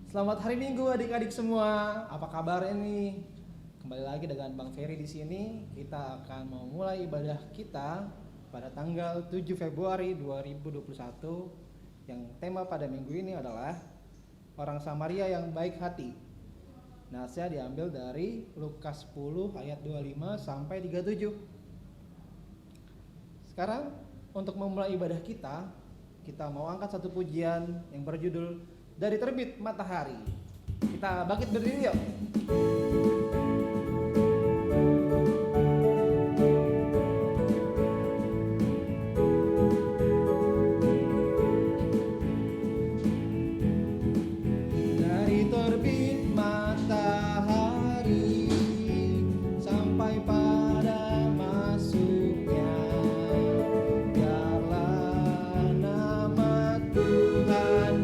Selamat hari Minggu adik-adik semua. Apa kabar ini? Kembali lagi dengan Bang Ferry di sini. Kita akan mau mulai ibadah kita pada tanggal 7 Februari 2021. Yang tema pada minggu ini adalah orang Samaria yang baik hati. Nasnya diambil dari Lukas 10 ayat 25 sampai 37. Sekarang untuk memulai ibadah kita mau angkat satu pujian yang berjudul Dari Terbit Matahari. Kita bangkit berdiri yuk. Dari terbit matahari sampai pada masuknya, biarlah nama Tuhan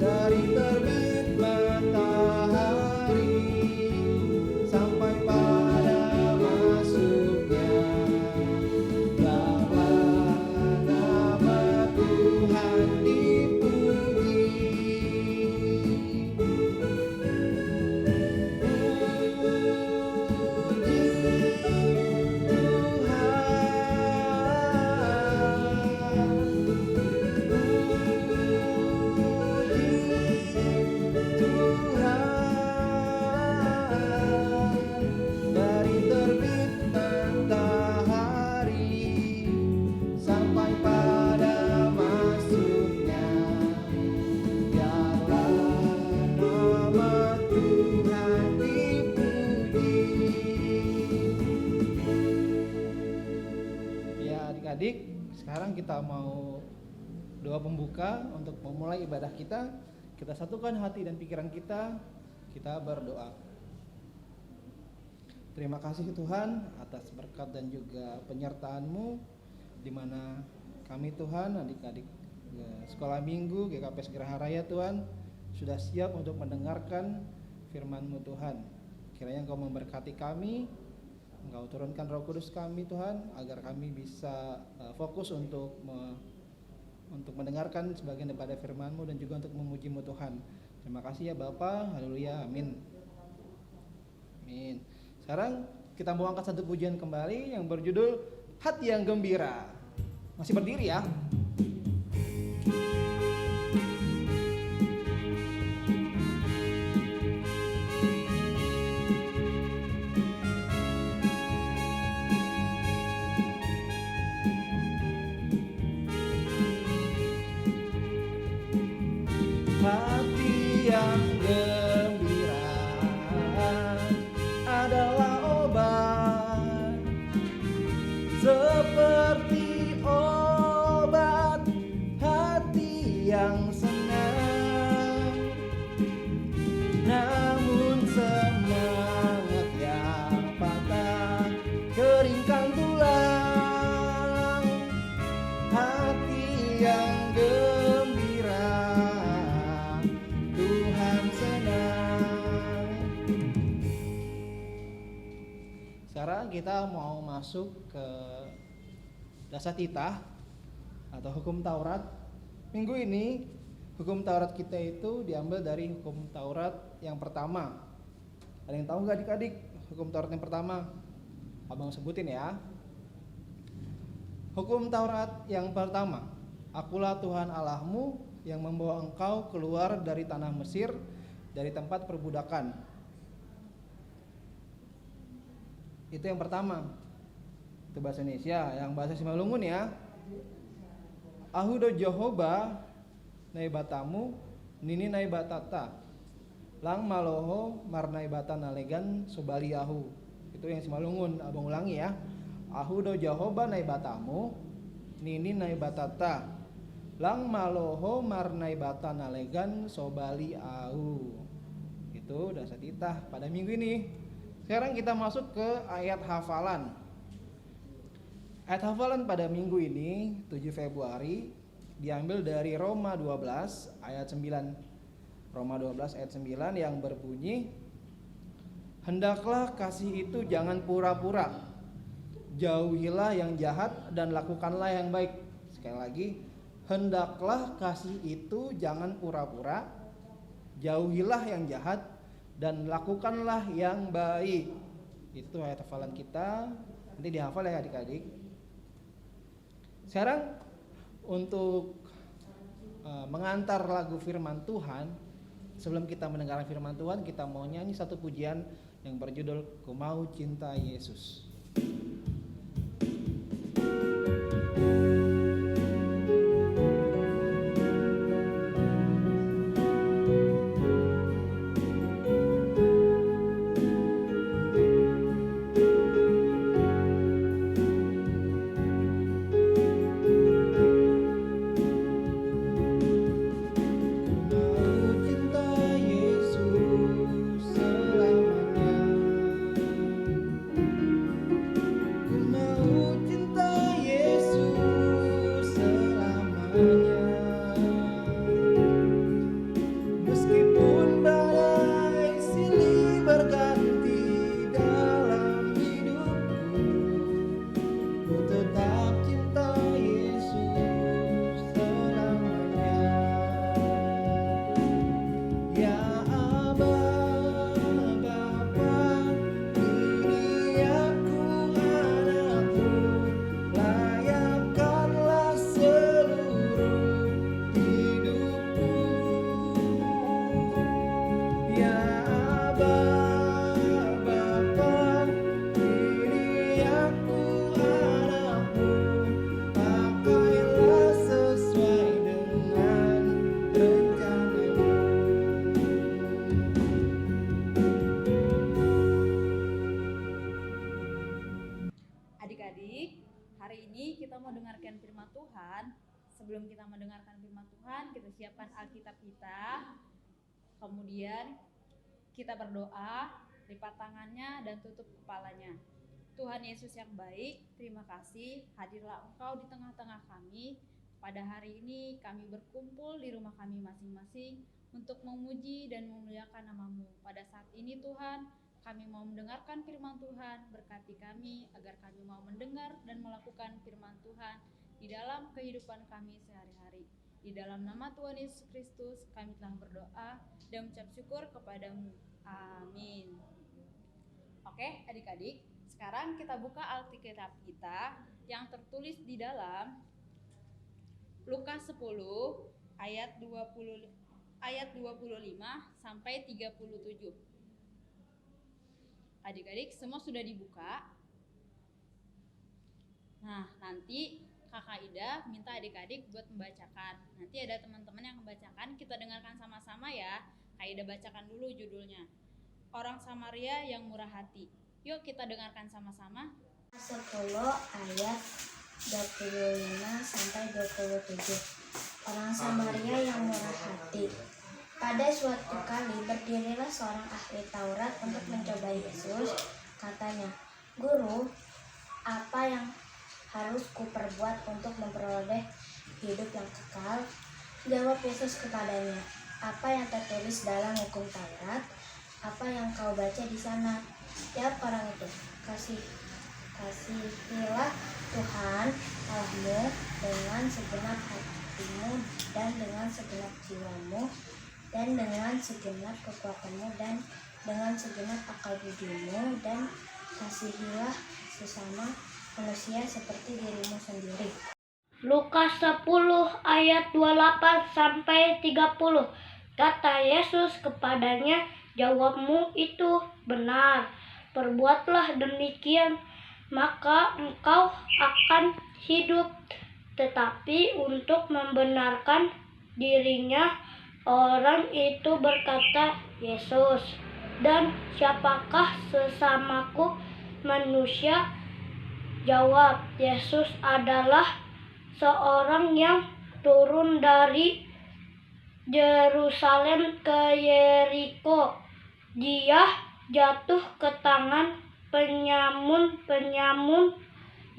dari terbit matahari sampai pada masuknya, biarlah nama Tuhan dipuji. Dari terbit matahari sampai pada masuknya, biarlah nama Tuhan dipuji. Ya adik-adik, sekarang kita mau doa pembuka untuk memulai ibadah kita. Kita satukan hati dan pikiran kita berdoa. Terima kasih Tuhan atas berkat dan juga penyertaan-Mu, di mana kami Tuhan, adik-adik sekolah minggu GKP Segera Raya Tuhan, sudah siap untuk mendengarkan firman-Mu Tuhan. Kiranya Engkau memberkati kami, Engkau turunkan Roh Kudus kami Tuhan, agar kami bisa fokus untuk mendengarkan sebagian daripada firman-Mu dan juga untuk memuji-Mu Tuhan. Terima kasih ya Bapa, haleluya, amin. Amin. Sekarang kita mau angkat satu pujian kembali yang berjudul Hati yang Gembira. Masih berdiri ya. Hati yang gembira adalah obat, seperti obat hati yang senang. Namun semangat yang patah keringkan tulang. Hati yang gembira Tuhan senang. Sekarang kita mau masuk ke dasar titah atau hukum Taurat. Minggu ini hukum Taurat kita itu diambil dari hukum Taurat yang pertama. Ada yang tahu nggak adik-adik hukum Taurat yang pertama? Abang sebutin ya. Hukum Taurat yang pertama, Akulah Tuhan Allahmu yang membawa engkau keluar dari tanah Mesir, dari tempat perbudakan. Itu yang pertama. Itu bahasa Indonesia. Yang bahasa Simalungun ya, Ahudo Jehoba naibatamu nini naibatata lang maloho marnaibata nalegan sobaliahu. Itu yang Simalungun. Abang ulangi ya. Ahudo Jehoba naibatamu nini naibatata lang maloho marnaibata nalegan sobali au. Itu dasar titah pada minggu ini. Sekarang kita masuk ke ayat hafalan. Ayat hafalan pada minggu ini 7 Februari diambil dari Roma 12 ayat 9. Roma 12 ayat 9 yang berbunyi, hendaklah kasih itu jangan pura-pura, jauhilah yang jahat dan lakukanlah yang baik. Sekali lagi, Hendaklah kasih itu jangan pura-pura, jauhilah yang jahat dan lakukanlah yang baik. Itu ayat hafalan kita. Nanti dihafal ya adik-adik. Sekarang untuk mengantar lagu firman Tuhan, sebelum kita mendengarkan firman Tuhan, kita mau nyanyi satu pujian yang berjudul Ku Mau Cinta Yesus. Sebelum kita mendengarkan firman Tuhan, kita siapkan Alkitab kita. Kemudian kita berdoa, lipat tangannya dan tutup kepalanya. Tuhan Yesus yang baik, terima kasih hadirlah Engkau di tengah-tengah kami. Pada hari ini kami berkumpul di rumah kami masing-masing untuk memuji dan memuliakan nama-Mu. Pada saat ini Tuhan, kami mau mendengarkan firman Tuhan. Berkati kami agar kami mau mendengar dan melakukan firman Tuhan di dalam kehidupan kami sehari-hari. Di dalam nama Tuhan Yesus Kristus kami telah berdoa dan mengucap syukur kepadamu. Amin. Oke adik-adik, sekarang kita buka Alkitab kita yang tertulis di dalam Lukas 10 ayat 25 sampai 37. Adik-adik semua sudah dibuka. Nah, nanti Kakak Ida minta adik-adik buat membacakan. Nanti ada teman-teman yang membacakan, kita dengarkan sama-sama ya. Kak Ida bacakan dulu judulnya. Orang Samaria yang murah hati. Yuk kita dengarkan sama-sama. 10 ayat 25 sampai 27. Orang Samaria yang murah hati. Pada suatu kali berdirilah seorang ahli Taurat untuk mencobai Yesus. Katanya, "Guru, apa yang harus kuperbuat untuk memperoleh hidup yang kekal?" Jawab Yesus kepadanya, "Apa yang tertulis dalam hukum Taurat? Apa yang kau baca di sana?" Jawab orang itu, "Kasihilah Tuhan Allahmu dengan segenap hatimu dan dengan segenap jiwamu dan dengan segenap kekuatanmu dan dengan segenap akal budimu, dan kasihilah sesama manusia seperti dirimu sendiri." Lukas 10 ayat 28 sampai 30. Kata Yesus kepadanya, "Jawabmu itu benar. Perbuatlah demikian, maka engkau akan hidup." Tetapi untuk membenarkan dirinya, orang itu berkata, "Yesus, dan siapakah sesamaku manusia?" Jawab Yesus, "Adalah seorang yang turun dari Yerusalem ke Yeriko. Dia jatuh ke tangan penyamun-penyamun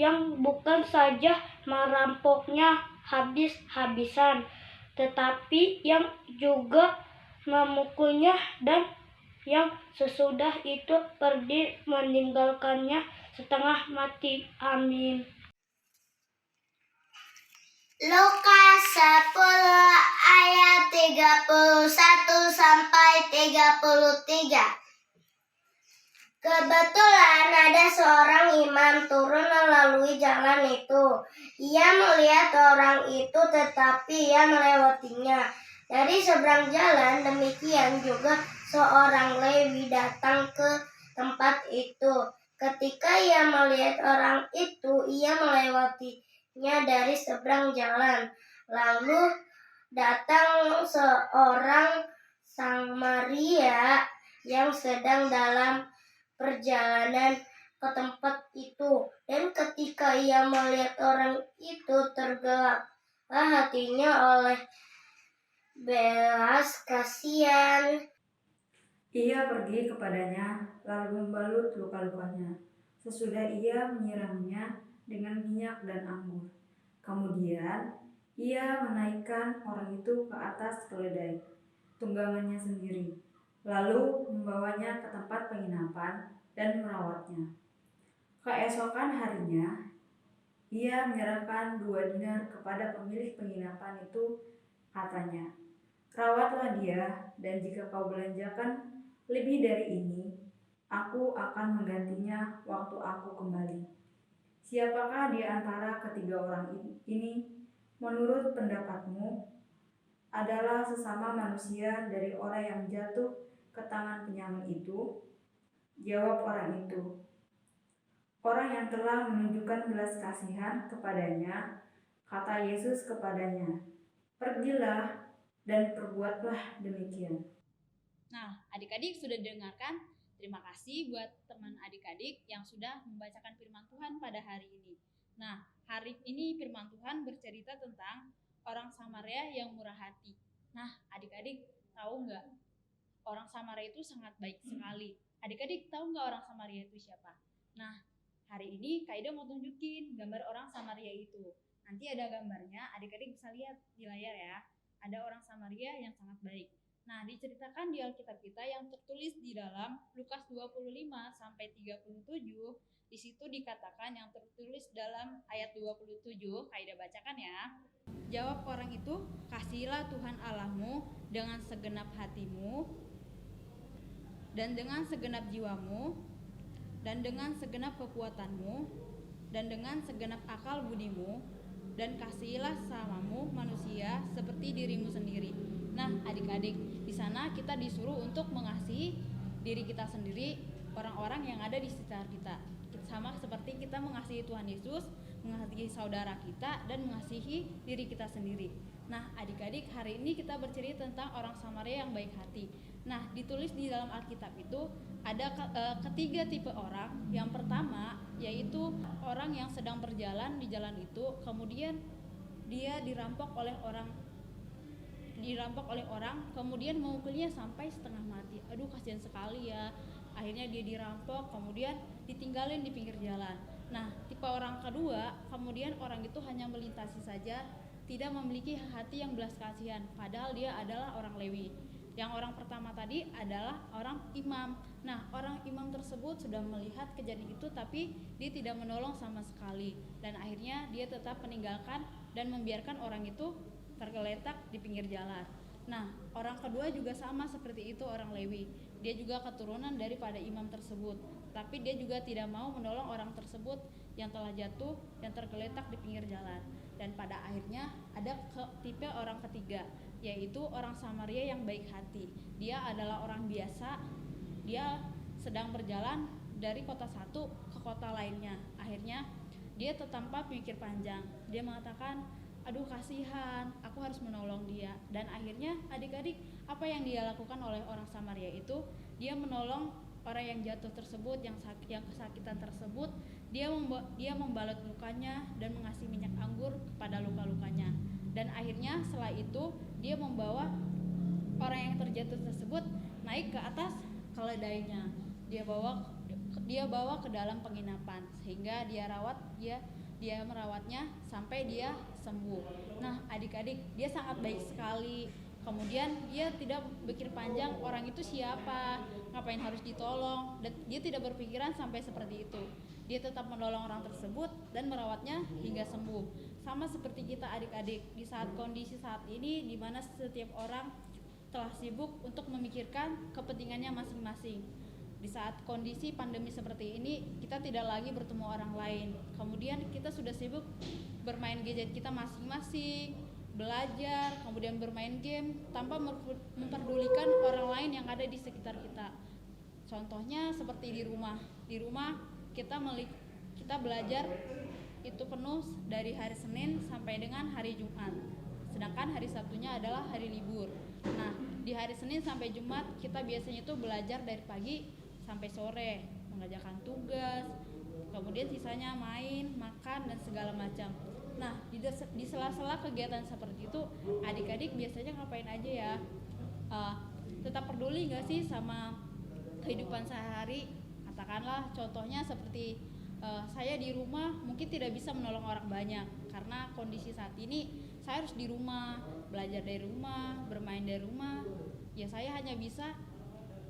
yang bukan saja merampoknya habis-habisan, tetapi yang juga memukulnya, dan yang sesudah itu pergi meninggalkannya setengah mati." Amin. Lukas 10 ayat 31 sampai 33. Kebetulan ada seorang imam turun melalui jalan itu. Ia melihat orang itu tetapi ia melewatinya. Dari seberang jalan demikian juga seorang Lewi datang ke tempat itu. Ketika ia melihat orang itu, ia melewatinya dari seberang jalan. Lalu datang seorang Samaria yang sedang dalam perjalanan ke tempat itu, dan ketika ia melihat orang itu, tergeraklah hatinya oleh belas kasihan. Ia pergi kepadanya, lalu membalut luka-lukanya. Sesudah ia menyiramnya dengan minyak dan anggur. Kemudian ia menaikkan orang itu ke atas keledai tunggangannya sendiri, lalu membawanya ke tempat penginapan dan merawatnya. Keesokan harinya, ia menyerahkan 2 dinar kepada pemilik penginapan itu, katanya, "Rawatlah dia, dan jika kau belanjakan lebih dari ini, aku akan menggantinya waktu aku kembali." Siapakah di antara ketiga orang ini, menurut pendapatmu, adalah sesama manusia dari orang yang jatuh ke tangan penyamun itu? Jawab orang itu, "Orang yang telah menunjukkan belas kasihan kepadanya." Kata Yesus kepadanya, "Pergilah dan perbuatlah demikian." Nah, adik-adik sudah dengarkan. Terima kasih buat teman adik-adik yang sudah membacakan firman Tuhan pada hari ini. Nah, hari ini firman Tuhan bercerita tentang orang Samaria yang murah hati. Nah, adik-adik tahu nggak? Orang Samaria itu sangat baik sekali. Adik-adik tahu nggak orang Samaria itu siapa? Nah, hari ini Kak Ida mau tunjukin gambar orang Samaria itu. Nanti ada gambarnya, adik-adik bisa lihat di layar ya. Ada orang Samaria yang sangat baik. Nah, diceritakan di Alkitab kita yang tertulis di dalam Lukas 25 sampai 37, di situ dikatakan yang tertulis dalam ayat 27, Kak Ida bacakan ya. Jawab orang itu, "Kasihilah Tuhan Allahmu dengan segenap hatimu dan dengan segenap jiwamu dan dengan segenap kekuatanmu dan dengan segenap akal budimu, dan kasihilah samamu manusia seperti dirimu sendiri." Nah, adik-adik, di sana kita disuruh untuk mengasihi diri kita sendiri, orang-orang yang ada di sekitar kita. Sama seperti kita mengasihi Tuhan Yesus, mengasihi saudara kita, dan mengasihi diri kita sendiri. Nah, adik-adik, hari ini kita bercerita tentang orang Samaria yang baik hati. Nah, ditulis di dalam Alkitab itu ada ketiga tipe orang. Yang pertama yaitu orang yang sedang berjalan di jalan itu, kemudian dia dirampok oleh orang, kemudian memukulnya sampai setengah mati. Aduh, kasihan sekali ya. Akhirnya dia dirampok, kemudian ditinggalin di pinggir jalan. Nah, tipe orang kedua, kemudian orang itu hanya melintasi saja, tidak memiliki hati yang belas kasihan, padahal dia adalah orang Lewi. Yang orang pertama tadi adalah orang imam. Nah, orang imam tersebut sudah melihat kejadian itu, tapi dia tidak menolong sama sekali. Dan akhirnya dia tetap meninggalkan dan membiarkan orang itu tergeletak di pinggir jalan. Nah, orang kedua juga sama seperti itu, orang Lewi. Dia juga keturunan daripada imam tersebut, tapi dia juga tidak mau menolong orang tersebut yang telah jatuh, yang tergeletak di pinggir jalan. Dan pada akhirnya ada tipe orang ketiga, yaitu orang Samaria yang baik hati. Dia adalah orang biasa, dia sedang berjalan dari kota satu ke kota lainnya. Akhirnya dia tanpa pikir panjang, dia mengatakan, "Aduh, kasihan, aku harus menolong dia." Dan akhirnya adik-adik, apa yang dia lakukan oleh orang Samaria itu, dia menolong orang yang jatuh tersebut, yang kesakitan tersebut. Dia membalut lukanya dan mengasih minyak anggur kepada luka-lukanya. Dan akhirnya setelah itu dia membawa orang yang terjatuh tersebut naik ke atas keledainya. Dia bawa ke dalam penginapan, sehingga dia merawatnya sampai dia sembuh. Nah, adik-adik, dia sangat baik sekali. Kemudian dia tidak berpikir panjang, orang itu siapa, ngapain harus ditolong, dan dia tidak berpikiran sampai seperti itu. Dia tetap menolong orang tersebut dan merawatnya hingga sembuh. sama seperti kita adik-adik di saat kondisi saat ini di mana setiap orang telah sibuk untuk memikirkan kepentingannya masing-masing. Di saat kondisi pandemi seperti ini, kita tidak lagi bertemu orang lain. Kemudian kita sudah sibuk bermain gadget kita masing-masing, belajar, kemudian bermain game tanpa memperdulikan orang lain yang ada di sekitar kita. Contohnya seperti di rumah. Di rumah kita belajar itu penuh dari hari Senin sampai dengan hari Jumat. Sedangkan hari Sabtunya adalah hari libur. Nah, di hari Senin sampai Jumat kita biasanya itu belajar dari pagi sampai sore, mengerjakan tugas, kemudian sisanya main, makan, dan segala macam. Nah, di sela-sela kegiatan seperti itu, adik-adik biasanya ngapain aja ya? Tetap peduli nggak sih sama kehidupan sehari? Katakanlah contohnya seperti saya di rumah mungkin tidak bisa menolong orang banyak karena kondisi saat ini saya harus di rumah, belajar dari rumah, bermain dari rumah. Ya saya hanya bisa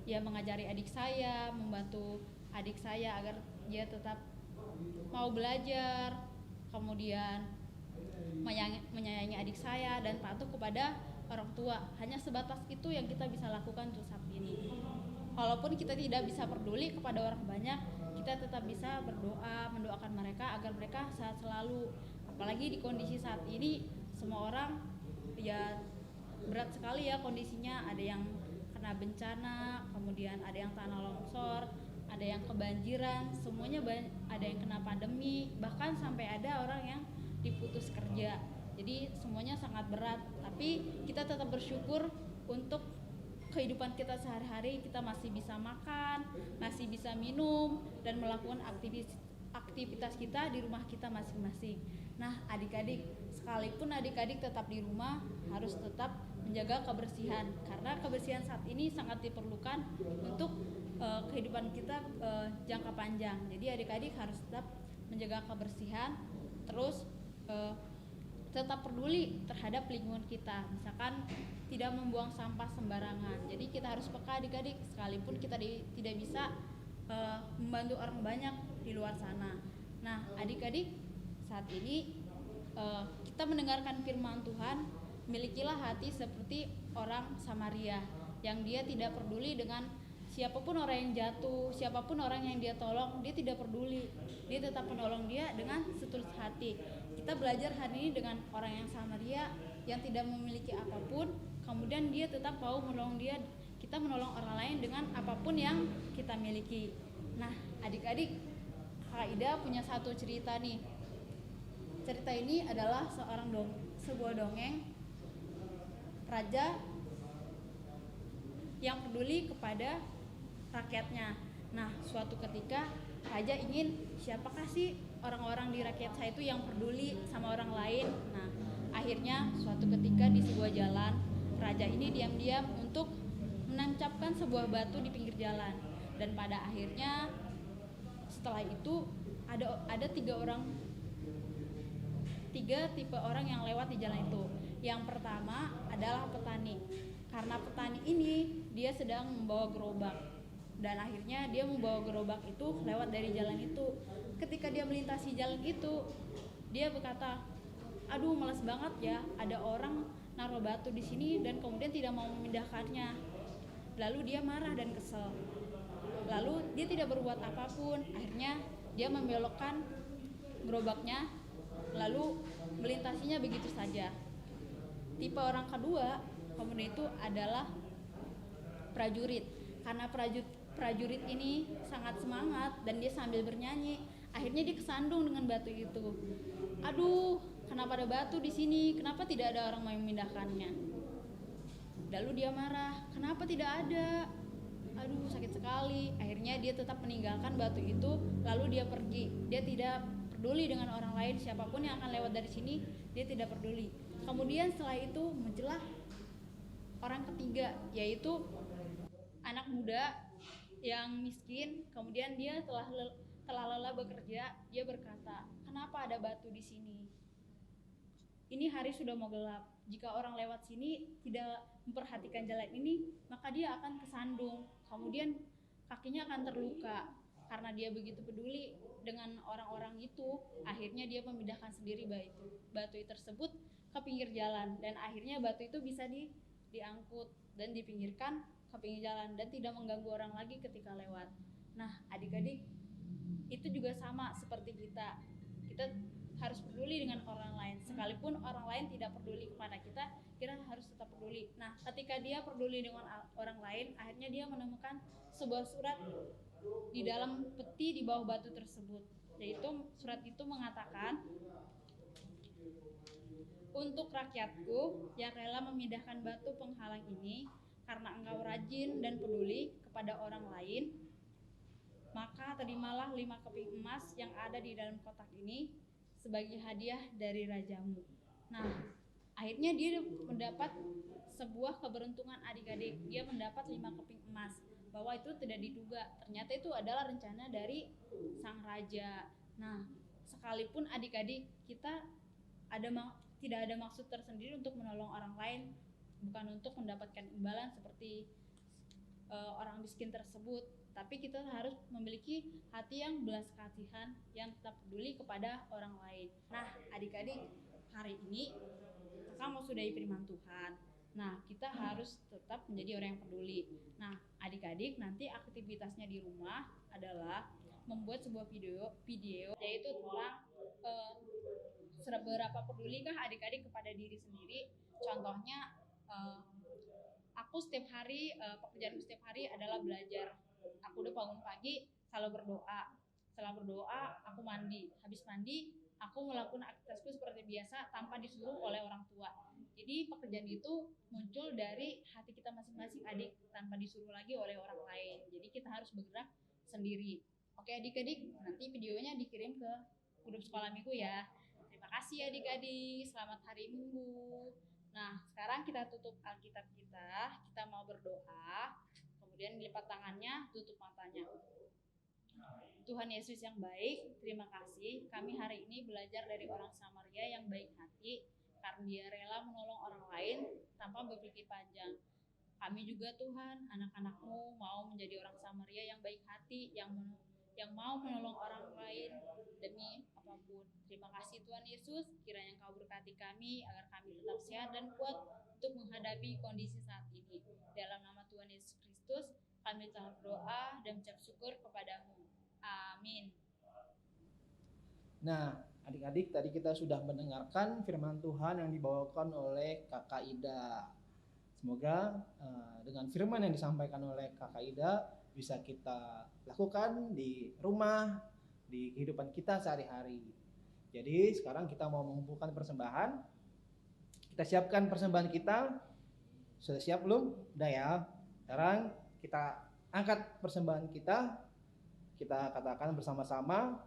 ya mengajari adik saya, membantu adik saya agar dia tetap mau belajar, kemudian menyayangi adik saya dan patuh kepada orang tua. Hanya sebatas itu yang kita bisa lakukan untuk saat ini. Walaupun kita tidak bisa peduli kepada orang banyak, kita tetap bisa berdoa, mendoakan mereka agar mereka sehat selalu. Apalagi di kondisi saat ini, semua orang ya berat sekali ya kondisinya. Ada yang kena bencana, kemudian ada yang tanah longsor, ada yang kebanjiran, semuanya ada yang kena pandemi, bahkan sampai ada orang yang diputus kerja. Jadi semuanya sangat berat, tapi kita tetap bersyukur untuk kehidupan kita sehari-hari. Kita masih bisa makan, masih bisa minum, dan melakukan aktivitas kita di rumah kita masing-masing. Nah, adik-adik, sekalipun adik-adik tetap di rumah, harus tetap menjaga kebersihan, karena kebersihan saat ini sangat diperlukan untuk kehidupan kita jangka panjang. Jadi adik-adik harus tetap menjaga kebersihan, terus tetap peduli terhadap lingkungan kita, misalkan tidak membuang sampah sembarangan. Jadi kita harus peka adik-adik, sekalipun kita tidak bisa membantu orang banyak di luar sana. Nah, adik-adik, saat ini kita mendengarkan firman Tuhan, milikilah hati seperti orang Samaria, yang dia tidak peduli dengan siapapun orang yang jatuh, siapapun orang yang dia tolong, dia tidak peduli. Dia tetap menolong dia dengan setulus hati. Kita belajar hari ini dengan orang yang Samaria yang tidak memiliki apapun, kemudian dia tetap mau menolong dia. Kita menolong orang lain dengan apapun yang kita miliki. Nah, adik-adik, Kak Ida punya satu cerita nih. Cerita ini adalah sebuah dongeng raja yang peduli kepada rakyatnya. Nah, suatu ketika raja ingin siapakah sih orang-orang di rakyat saya itu yang peduli sama orang lain. Nah, akhirnya suatu ketika di sebuah jalan, raja ini diam-diam untuk menancapkan sebuah batu di pinggir jalan. Dan pada akhirnya setelah itu ada tiga tipe orang yang lewat di jalan itu. Yang pertama adalah petani. Karena petani ini dia sedang membawa gerobak, dan akhirnya dia membawa gerobak itu lewat dari jalan itu. Ketika dia melintasi jalan itu, dia berkata, aduh males banget ya, ada orang naruh batu di sini dan kemudian tidak mau memindahkannya. Lalu dia marah dan kesel. Lalu dia tidak berbuat apapun. Akhirnya dia membelokkan gerobaknya, lalu melintasinya begitu saja. Tipe orang kedua kemudian itu adalah prajurit. Karena prajurit ini sangat semangat dan dia sambil bernyanyi, akhirnya dia kesandung dengan batu itu. Aduh, kenapa ada batu di sini? Kenapa tidak ada orang yang memindahkannya? Lalu dia marah, kenapa tidak ada? Aduh, sakit sekali. Akhirnya dia tetap meninggalkan batu itu, lalu dia pergi. Dia tidak peduli dengan orang lain, siapapun yang akan lewat dari sini, dia tidak peduli. Kemudian setelah itu muncullah orang ketiga, yaitu anak muda yang miskin. Kemudian dia telah lelah bekerja, dia berkata, kenapa ada batu di sini? Ini hari sudah mau gelap. Jika orang lewat sini tidak memperhatikan jalan ini, maka dia akan kesandung. Kemudian kakinya akan terluka. karena dia begitu peduli dengan orang-orang itu, akhirnya dia memindahkan sendiri batu tersebut ke pinggir jalan, dan akhirnya batu itu bisa diangkut dan dipinggirkan ke pinggir jalan dan tidak mengganggu orang lagi ketika lewat. Nah, adik-adik, itu juga sama seperti kita harus peduli dengan orang lain, sekalipun orang lain tidak peduli kepada kita harus tetap peduli. Nah, ketika dia peduli dengan orang lain, akhirnya dia menemukan sebuah surat di dalam peti di bawah batu tersebut, yaitu surat itu mengatakan, untuk rakyatku yang rela memindahkan batu penghalang ini, karena engkau rajin dan peduli kepada orang lain, maka terimalah 5 keping emas yang ada di dalam kotak ini sebagai hadiah dari rajamu. Nah, akhirnya dia mendapat sebuah keberuntungan adik-adik. Dia mendapat 5 keping emas, bahwa itu tidak diduga. Ternyata itu adalah rencana dari sang raja. Nah, sekalipun adik-adik kita tidak ada maksud tersendiri untuk menolong orang lain, bukan untuk mendapatkan imbalan seperti orang miskin tersebut, tapi kita harus memiliki hati yang belas kasihan, yang tetap peduli kepada orang lain. Nah, adik-adik, hari ini kakak mau sudahi firman Tuhan. Nah, kita harus tetap menjadi orang yang peduli. Nah, adik-adik, nanti aktivitasnya di rumah adalah membuat sebuah video yaitu tentang seberapa pedulikah adik-adik kepada diri sendiri. Contohnya, aku setiap hari, pekerjaanku setiap hari adalah belajar. Aku udah bangun pagi, selalu berdoa. Setelah berdoa, aku mandi. Habis mandi, aku melakukan aktivitasku seperti biasa tanpa disuruh oleh orang tua. Jadi pekerjaan itu muncul dari hati kita masing-masing, adik, tanpa disuruh lagi oleh orang lain. Jadi kita harus bergerak sendiri. Oke adik-adik, nanti videonya dikirim ke grup sekolah minggu ya. Terima kasih adik-adik, selamat hari Minggu. Nah, sekarang kita tutup Alkitab kita mau berdoa, kemudian lipat tangannya, tutup matanya. Tuhan Yesus yang baik, terima kasih. Kami hari ini belajar dari orang Samaria yang baik hati, karena dia rela menolong orang lain tanpa berpikir panjang. Kami juga Tuhan, anak-anak-Mu mau menjadi orang Samaria yang baik hati, yang mau menolong orang lain demi apapun. Terima kasih Tuhan Yesus, kiranya Engkau berkati kami agar kami tetap sehat dan kuat untuk menghadapi kondisi saat ini. Dalam nama Tuhan Yesus Kristus, kami telah berdoa dan mengucap syukur kepadamu. Amin. Nah, adik-adik, tadi kita sudah mendengarkan firman Tuhan yang dibawakan oleh Kakak Ida. Semoga dengan firman yang disampaikan oleh Kakak Ida bisa kita lakukan di rumah, di kehidupan kita sehari-hari. Jadi sekarang kita mau mengumpulkan persembahan. Kita siapkan persembahan kita. Sudah siap belum? Udah ya. Sekarang kita angkat persembahan kita. Kita katakan bersama-sama,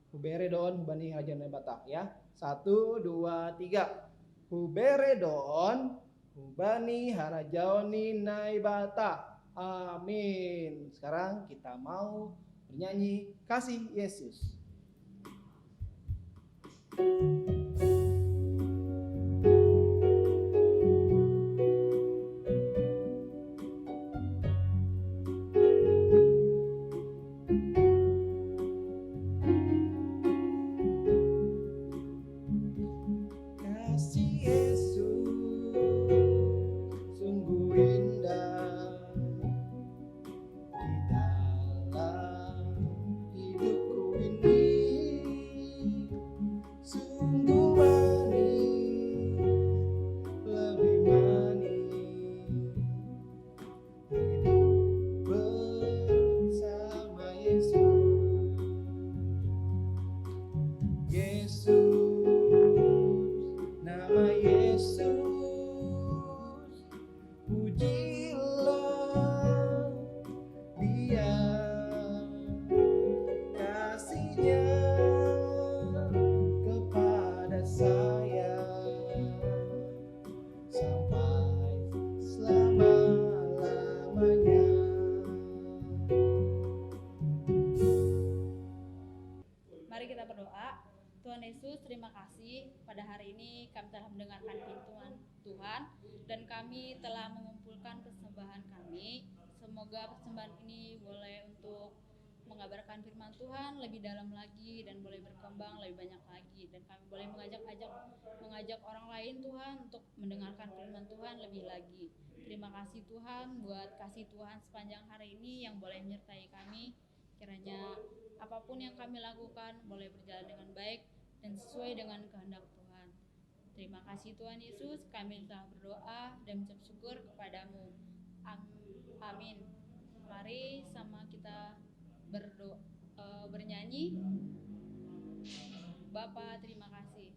Huberedon Hubani Harajaoni Batak ya. 1, 2, 3. Huberedon Hubani Harajaoni Naibata. Amin. Sekarang kita mau bernyanyi Kasih Yesus. Mari kita berdoa. Tuhan Yesus, terima kasih pada hari ini kami telah mendengarkan firman Tuhan dan kami telah mengumpulkan persembahan kami. Semoga persembahan ini boleh untuk mengabarkan firman Tuhan lebih dalam lagi dan boleh berkembang lebih banyak lagi, dan kami boleh mengajak orang lain Tuhan untuk mendengarkan firman Tuhan lebih lagi. Terima kasih Tuhan buat kasih Tuhan sepanjang hari ini yang boleh menyertai kami. Kiranya apapun yang kami lakukan boleh berjalan dengan baik dan sesuai dengan kehendak Tuhan. Terima kasih Tuhan Yesus, kami telah berdoa dan mengucap syukur kepadamu. Amin. Mari sama kita bernyanyi. Bapa, terima kasih.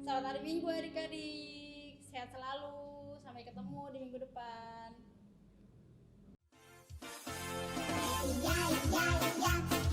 Selamat hari Minggu adik-adik, sehat selalu, sampai ketemu di minggu depan. Ya, ya, ya.